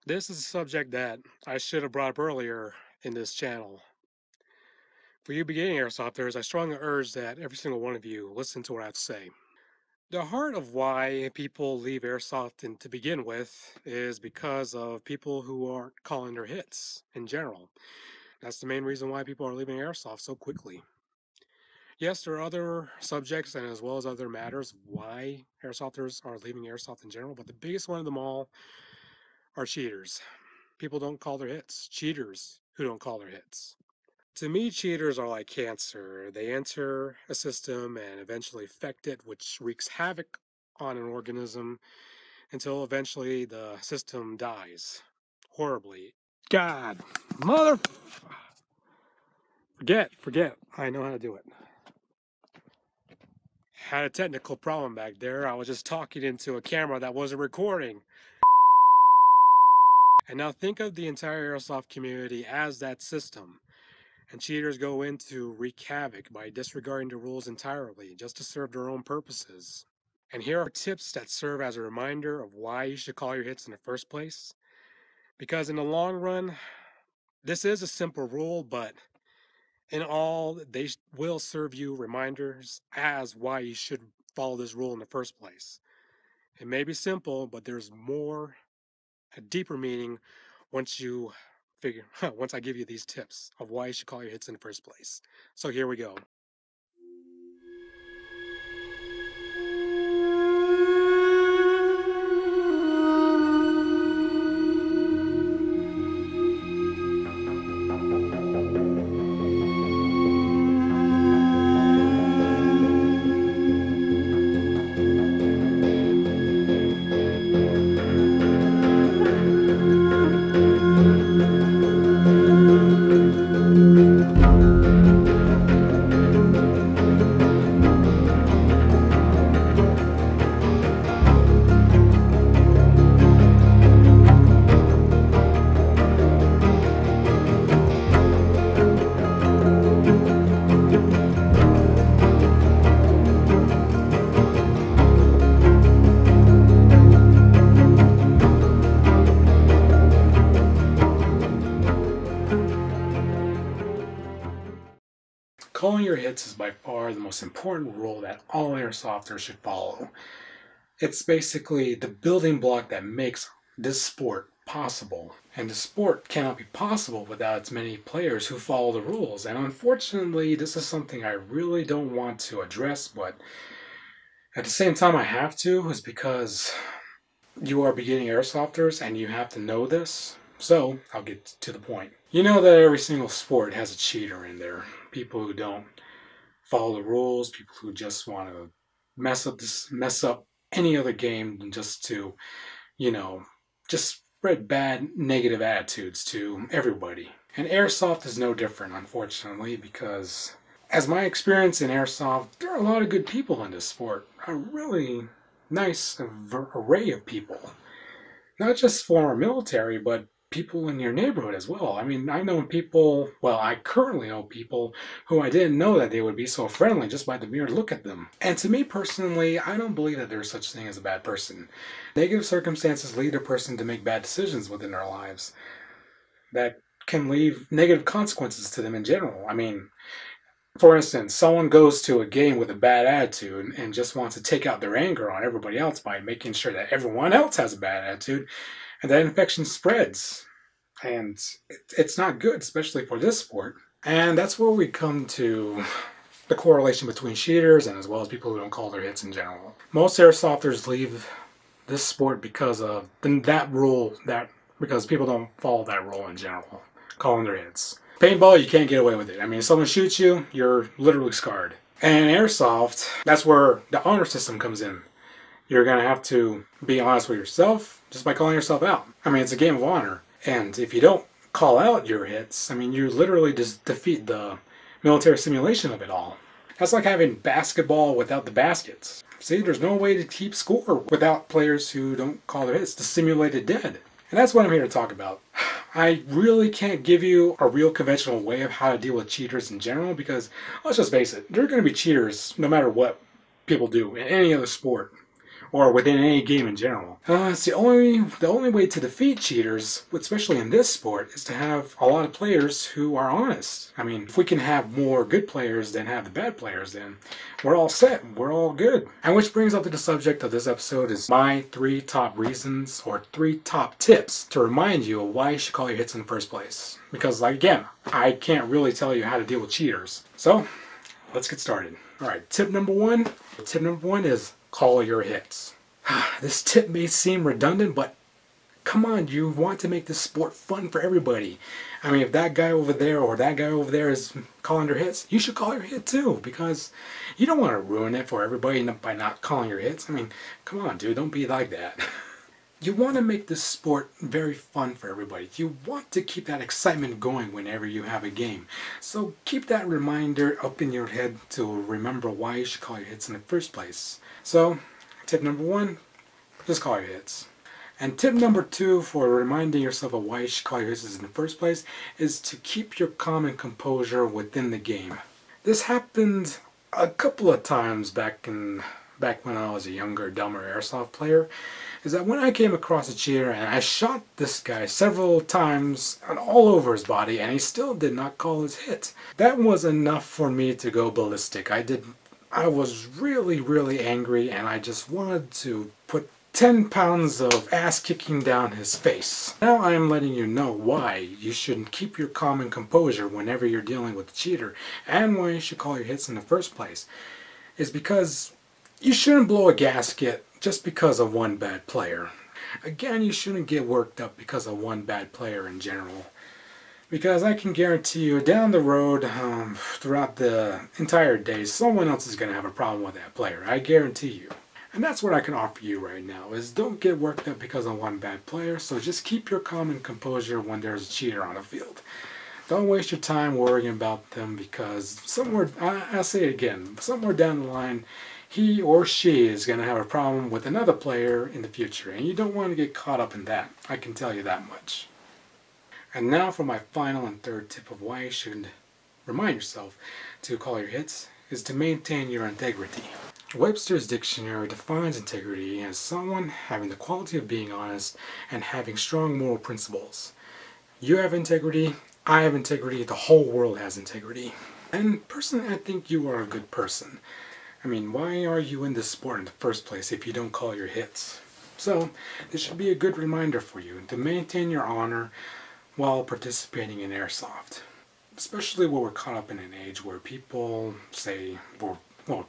This is a subject that I should have brought up earlier in this channel. For you beginning airsofters, I strongly urge that every single one of you listen to what I have to say. The heart of why people leave airsoft to begin with is because of people who aren't calling their hits in general. That's the main reason why people are leaving airsoft so quickly. Yes, there are other subjects and as well as other matters why airsofters are leaving airsoft in general, but the biggest one of them all are cheaters. People don't call their hits. Cheaters who don't call their hits. To me, cheaters are like cancer. They enter a system and eventually infect it, which wreaks havoc on an organism until eventually the system dies. Horribly. God, mother... Forget. I know how to do it. Had a technical problem back there. I was just talking into a camera that wasn't recording. And now think of the entire airsoft community as that system. And cheaters go in to wreak havoc by disregarding the rules entirely, just to serve their own purposes. And here are tips that serve as a reminder of why you should call your hits in the first place. Because in the long run, this is a simple rule, but in all, they will serve you reminders as why you should follow this rule in the first place. It may be simple, but there's more, a deeper meaning once I give you these tips of why you should call your hits in the first place. So here we go. Calling your hits is by far the most important rule that all airsofters should follow. It's basically the building block that makes this sport possible. And the sport cannot be possible without its many players who follow the rules. And unfortunately, this is something I really don't want to address, but at the same time I have to, is because you are beginning airsofters and you have to know this. So, I'll get to the point. You know that every single sport has a cheater in there. People who don't follow the rules, people who just want to mess up any other game just to, just spread bad, negative attitudes to everybody. And airsoft is no different, unfortunately, because as my experience in airsoft, there are a lot of good people in this sport. A really nice array of people. Not just former military, but people in your neighborhood as well. I mean, I currently know people who I didn't know that they would be so friendly just by the mere look at them. And to me personally, I don't believe that there's such thing as a bad person. Negative circumstances lead a person to make bad decisions within their lives that can leave negative consequences to them in general. I mean, for instance, someone goes to a game with a bad attitude and just wants to take out their anger on everybody else by making sure that everyone else has a bad attitude, and that infection spreads. And it's not good, especially for this sport. And that's where we come to the correlation between cheaters and as well as people who don't call their hits in general. Most airsofters leave this sport because of because people don't follow that rule in general, calling their hits. Paintball, you can't get away with it. I mean, if someone shoots you, you're literally scarred. And in airsoft, that's where the honor system comes in. You're going to have to be honest with yourself just by calling yourself out. I mean, it's a game of honor. And if you don't call out your hits, I mean, you literally just defeat the military simulation of it all. That's like having basketball without the baskets. See, there's no way to keep score without players who don't call their hits. The simulated dead. And that's what I'm here to talk about. I really can't give you a real conventional way of how to deal with cheaters in general because, let's just face it, there are going to be cheaters no matter what people do in any other sport or within any game in general. It's the only way to defeat cheaters, especially in this sport, is to have a lot of players who are honest. I mean, if we can have more good players than have the bad players, then we're all set. We're all good. And which brings up to the subject of this episode is my 3 top reasons or 3 top tips to remind you of why you should call your hits in the first place. Because, like, again, I can't really tell you how to deal with cheaters. So, let's get started. Alright, tip number 1. Tip number 1 is call your hits. This tip may seem redundant, but come on, you want to make this sport fun for everybody. I mean, if that guy over there or that guy over there is calling their hits, you should call your hit too, because you don't want to ruin it for everybody by not calling your hits. I mean, come on, dude, don't be like that. You want to make this sport very fun for everybody. You want to keep that excitement going whenever you have a game. So keep that reminder up in your head to remember why you should call your hits in the first place. So, tip number 1, just call your hits. And tip number 2 for reminding yourself of why you should call your hits in the first place is to keep your calm and composure within the game. This happened a couple of times back when I was a younger, dumber airsoft player, is that when I came across a cheater and I shot this guy several times and all over his body and he still did not call his hit. That was enough for me to go ballistic. I was really, really angry and I just wanted to put 10 pounds of ass kicking down his face. Now I am letting you know why you shouldn't keep your calm and composure whenever you're dealing with a cheater and why you should call your hits in the first place. Is because you shouldn't blow a gasket just because of one bad player. Again, you shouldn't get worked up because of one bad player in general. Because I can guarantee you down the road, throughout the entire day, someone else is going to have a problem with that player. I guarantee you. And that's what I can offer you right now, is don't get worked up because of one bad player, so just keep your calm and composure when there's a cheater on the field. Don't waste your time worrying about them because somewhere, I'll say it again, somewhere down the line, he or she is going to have a problem with another player in the future, and you don't want to get caught up in that. I can tell you that much. And now for my final and third tip of why you should remind yourself to call your hits, is to maintain your integrity. Webster's dictionary defines integrity as someone having the quality of being honest and having strong moral principles. You have integrity, I have integrity, the whole world has integrity. And personally, I think you are a good person. I mean, why are you in this sport in the first place if you don't call your hits? So, this should be a good reminder for you to maintain your honor while participating in airsoft. Especially when we're caught up in an age where people say, well,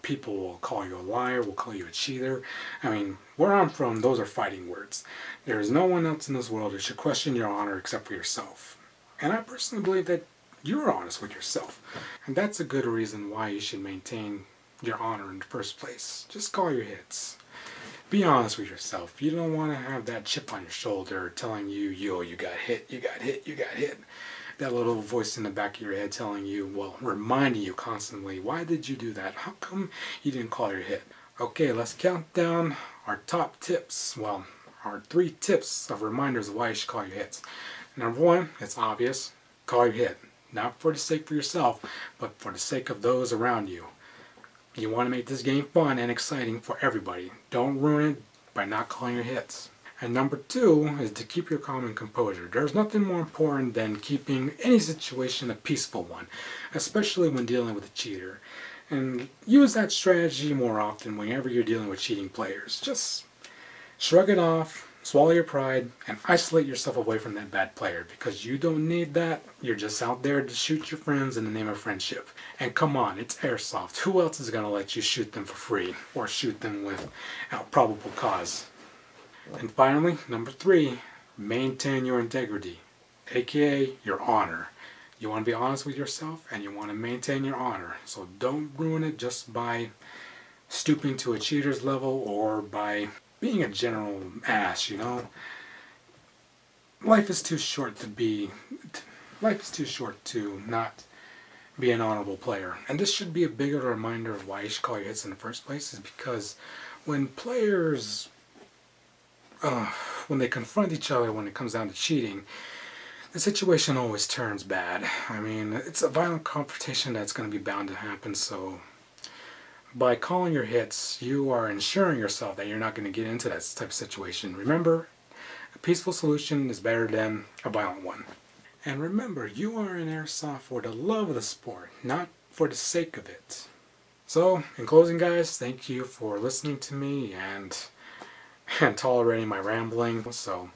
people will call you a liar, will call you a cheater. I mean, where I'm from, those are fighting words. There is no one else in this world who should question your honor except for yourself. And I personally believe that you're honest with yourself. And that's a good reason why you should maintain your honor in the first place. Just call your hits. Be honest with yourself. You don't want to have that chip on your shoulder telling you, yo, you got hit, you got hit, you got hit. That little voice in the back of your head telling you, well, reminding you constantly, why did you do that? How come you didn't call your hit? Okay, let's count down our top tips. Well, our 3 tips of reminders of why you should call your hits. Number 1, it's obvious. Call your hit. Not for the sake of yourself, but for the sake of those around you. You want to make this game fun and exciting for everybody. Don't ruin it by not calling your hits. And number 2 is to keep your calm and composure. There's nothing more important than keeping any situation a peaceful one, especially when dealing with a cheater. And use that strategy more often whenever you're dealing with cheating players. Just shrug it off, swallow your pride, and isolate yourself away from that bad player, because you don't need that. You're just out there to shoot your friends in the name of friendship. And come on, it's airsoft. Who else is going to let you shoot them for free or shoot them without probable cause? And finally, number 3, maintain your integrity, aka your honor. You want to be honest with yourself and you want to maintain your honor. So don't ruin it just by stooping to a cheater's level or by being a general ass, you know. Life is too short to not be an honorable player. And this should be a bigger reminder of why you should call your hits in the first place, is because when players, when they confront each other when it comes down to cheating, the situation always turns bad. I mean, it's a violent confrontation that's going to be bound to happen, so By calling your hits, you are ensuring yourself that you're not going to get into that type of situation. Remember, a peaceful solution is better than a violent one. And remember, you are in airsoft for the love of the sport, not for the sake of it. So, in closing, guys, thank you for listening to me and tolerating my rambling. So,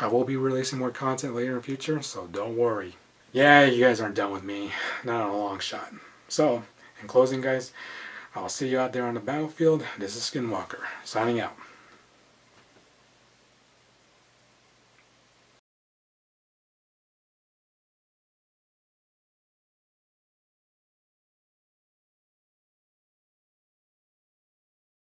I will be releasing more content later in the future, so don't worry. Yeah, you guys aren't done with me. Not on a long shot. So, in closing, guys, I'll see you out there on the battlefield. This is Skinwalker, signing out.